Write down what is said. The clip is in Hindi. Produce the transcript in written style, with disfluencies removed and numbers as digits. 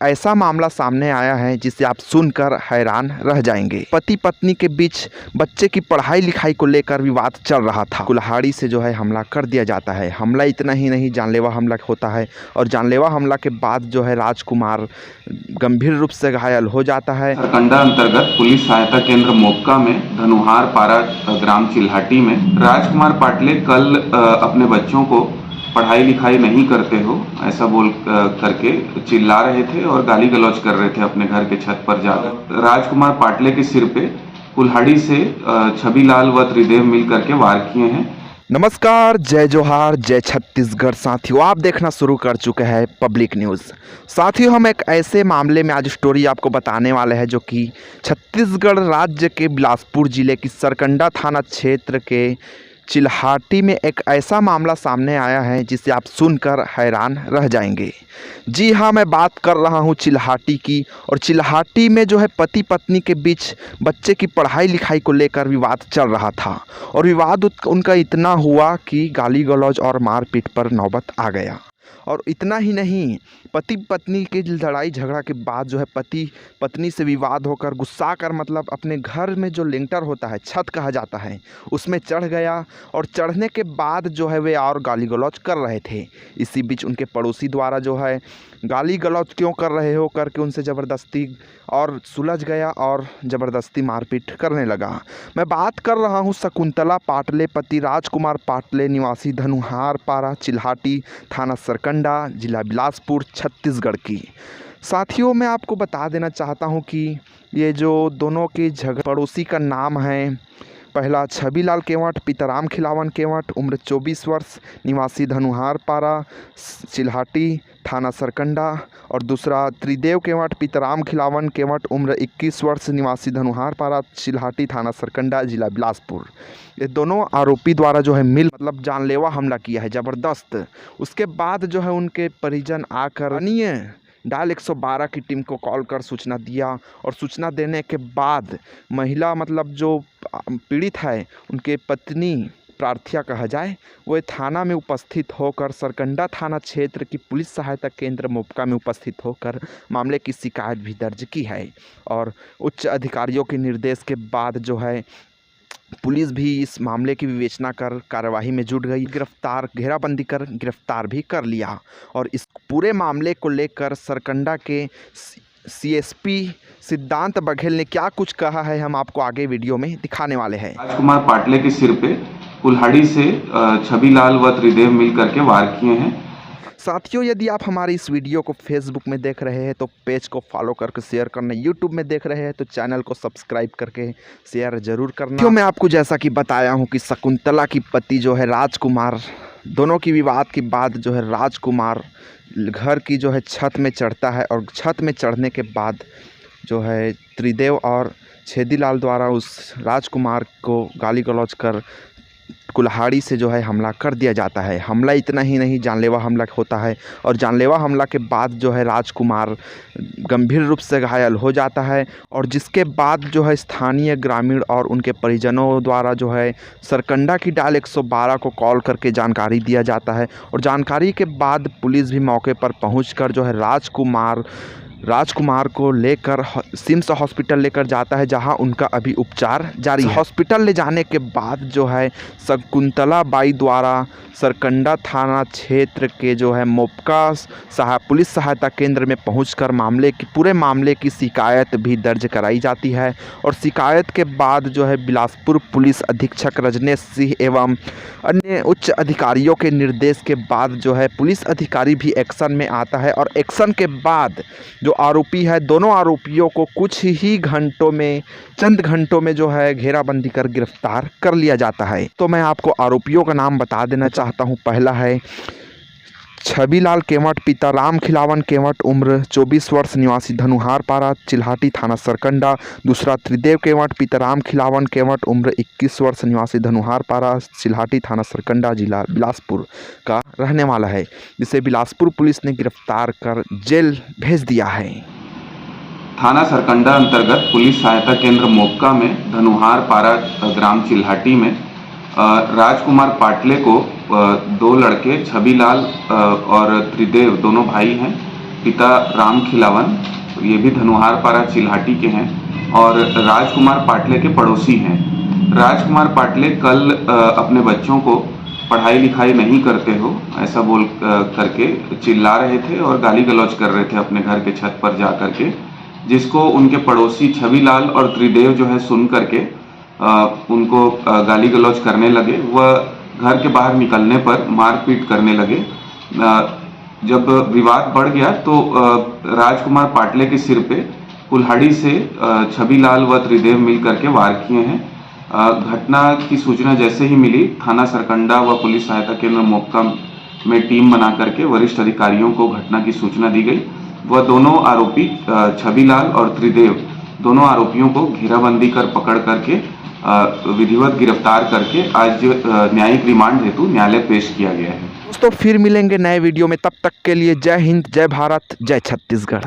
ऐसा मामला सामने आया है जिसे आप सुनकर हैरान रह जाएंगे। पति पत्नी के बीच बच्चे की पढ़ाई लिखाई को लेकर विवाद चल रहा था। कुल्हाड़ी से जो है हमला कर दिया जाता है। हमला इतना ही नहीं, जानलेवा हमला होता है और जानलेवा हमला के बाद जो है राजकुमार गंभीर रूप से घायल हो जाता है। सरकंडा अंतर्गत पुलिस सहायता केंद्र मोक्का में धनुहार पारा ग्राम चिल्हाटी में राजकुमार पाटले कल अपने बच्चों को पढ़ाई लिखाई नहीं करते हो ऐसा बोल करके चिल्ला रहे थे और गाली गलौज कर रहे थे अपने घर के छत पर जाकर। राजकुमार पाटले के सिर पे कुल्हाड़ी से छबीलाल व त्रिदेव मिल करके वार किए हैं। नमस्कार, जय जोहार, जय छत्तीसगढ़। साथियों, आप देखना शुरू कर चुके हैं पब्लिक न्यूज़। साथियों, हम एक ऐसे मामले में आज स्टोरी आपको बताने वाले हैं जो कि छत्तीसगढ़ राज्य के बिलासपुर जिले की सरकंडा थाना क्षेत्र के चिल्हाटी में एक ऐसा मामला सामने आया है जिसे आप सुनकर हैरान रह जाएंगे। जी हाँ, मैं बात कर रहा हूँ चिल्हाटी की। और चिल्हाटी में जो है पति पत्नी के बीच बच्चे की पढ़ाई लिखाई को लेकर विवाद चल रहा था और विवाद उनका इतना हुआ कि गाली गलौज और मारपीट पर नौबत आ गया। और इतना ही नहीं, पति पत्नी के लड़ाई झगड़ा के बाद जो है पति पत्नी से विवाद होकर गुस्सा कर मतलब अपने घर में जो लिंटर होता है, छत कहा जाता है, उसमें चढ़ गया। और चढ़ने के बाद जो है वे और गाली गलौज कर रहे थे। इसी बीच उनके पड़ोसी द्वारा जो है गाली गलौज क्यों कर रहे हो करके उनसे ज़बरदस्ती और सुलझ गया और ज़बरदस्ती मारपीट करने लगा। मैं बात कर रहा हूँ शकुंतला पाटले पति राजकुमार पाटले निवासी धनुहार पारा चिल्हाटी थाना सरकंडा जिला बिलासपुर छत्तीसगढ़ की। साथियों, मैं आपको बता देना चाहता हूँ कि ये जो दोनों के पड़ोसी का नाम है, पहला छबीलाल केवट पिताराम खिलावन केवट उम्र 24 वर्ष निवासी धनुहार पारा चिल्हाटी थाना सरकंडा और दूसरा त्रिदेव केवट पिताराम खिलावन केवट उम्र 21 वर्ष निवासी धनुहार पारा चिल्हाटी थाना सरकंडा जिला बिलासपुर। ये दोनों आरोपी द्वारा जो है मतलब जानलेवा हमला किया है ज़बरदस्त। उसके बाद जो है उनके परिजन आकर डायल 112 की टीम को कॉल कर सूचना दिया और सूचना देने के बाद महिला मतलब जो पीड़ित है उनके पत्नी प्रार्थिया कहा जाए, वो थाना में उपस्थित होकर सरकंडा थाना क्षेत्र की पुलिस सहायता केंद्र मोक्का में उपस्थित होकर मामले की शिकायत भी दर्ज की है। और उच्च अधिकारियों के निर्देश के बाद जो है पुलिस भी इस मामले की विवेचना कर कार्यवाही में जुट गई। घेराबंदी कर गिरफ्तार भी कर लिया। और इस पूरे मामले को लेकर सरकंडा के सीएसपी सिद्धांत बघेल ने क्या कुछ कहा है, हम आपको आगे वीडियो में दिखाने वाले हैं। राजकुमार पाटले के सिर पे कुल्हाड़ी से छबीलाल व त्रिदेव मिल करके वार किए हैं। साथियों, यदि आप हमारी इस वीडियो को फेसबुक में देख रहे हैं तो पेज को फॉलो करके शेयर करना, यूट्यूब में देख रहे हैं तो चैनल को सब्सक्राइब करके शेयर जरूर करना। क्यों मैं आपको जैसा कि बताया हूं कि शकुंतला की पति जो है राजकुमार, दोनों की विवाद के बाद जो है राजकुमार घर की जो है छत में चढ़ता है और छत में चढ़ने के बाद जो है त्रिदेव और छेदीलाल द्वारा उस राजकुमार को गाली गलौज कर कुल्हाड़ी से जो है हमला कर दिया जाता है। हमला इतना ही नहीं, जानलेवा हमला होता है और जानलेवा हमला के बाद जो है राजकुमार गंभीर रूप से घायल हो जाता है। और जिसके बाद जो है स्थानीय ग्रामीण और उनके परिजनों द्वारा जो है सरकंडा की डायल 112 को कॉल करके जानकारी दिया जाता है। और जानकारी के बाद पुलिस भी मौके पर पहुंचकर जो है राजकुमार को लेकर सिम्स हॉस्पिटल लेकर जाता है, जहां उनका अभी उपचार जारी है। हॉस्पिटल ले जाने के बाद जो है शकुंतला बाई द्वारा सरकंडा थाना क्षेत्र के जो है मोक्का पुलिस सहायता केंद्र में पहुंचकर पूरे मामले की शिकायत भी दर्ज कराई जाती है। और शिकायत के बाद जो है बिलासपुर पुलिस अधीक्षक रजनेश सिंह एवं अन्य उच्च अधिकारियों के निर्देश के बाद जो है पुलिस अधिकारी भी एक्शन में आता है। और एक्शन के बाद जो आरोपी है, दोनों आरोपियों को कुछ ही चंद घंटों में जो है घेराबंदी कर गिरफ्तार कर लिया जाता है। तो मैं आपको आरोपियों का नाम बता देना चाहता हूं। पहला है छबीलाल केवट पिताराम खिलावन केवट उम्र 24 वर्ष निवासी धनुहार पारा चिल्हाटी थाना सरकंडा। दूसरा त्रिदेव केवट पिताराम खिलावन केवट उम्र 21 वर्ष निवासी धनुहार पारा चिल्हाटी थाना सरकंडा जिला बिलासपुर का रहने वाला है, जिसे बिलासपुर पुलिस ने गिरफ्तार कर जेल भेज दिया है। थाना सरकंडा अंतर्गत पुलिस सहायता केंद्र मोक्का में धनुहार पारा ग्राम चिल्हाटी में राजकुमार पाटले को दो लड़के छबीलाल और त्रिदेव दोनों भाई हैं, पिता राम खिलावन, ये भी धनुहार पारा चिल्हाटी के हैं, और राजकुमार पाटले के पड़ोसी हैं। राजकुमार पाटले कल अपने बच्चों को पढ़ाई लिखाई नहीं करते हो ऐसा बोल करके चिल्ला रहे थे और गाली गलौज कर रहे थे अपने घर के छत पर जा करके, जिसको उनके पड़ोसी छविलाल और त्रिदेव जो है सुन करके उनको गाली गलौज करने लगे। वह घर के बाहर निकलने पर मारपीट करने लगे। जब विवाद बढ़ गया तो राजकुमार पाटले के सिर पे कुल्हाड़ी से छविलाल व त्रिदेव मिल करके वार किए हैं। घटना की सूचना जैसे ही मिली, थाना सरकंडा व पुलिस सहायता केंद्र मोक्का में टीम बना करके वरिष्ठ अधिकारियों को घटना की सूचना दी गई। वह दोनों आरोपी छविलाल और त्रिदेव, दोनों आरोपियों को घेराबंदी कर पकड़ करके विधिवत गिरफ्तार करके आज न्यायिक रिमांड हेतु न्यायालय पेश किया गया है। दोस्तों फिर मिलेंगे नए वीडियो में, तब तक के लिए जय हिंद, जय भारत, जय छत्तीसगढ़।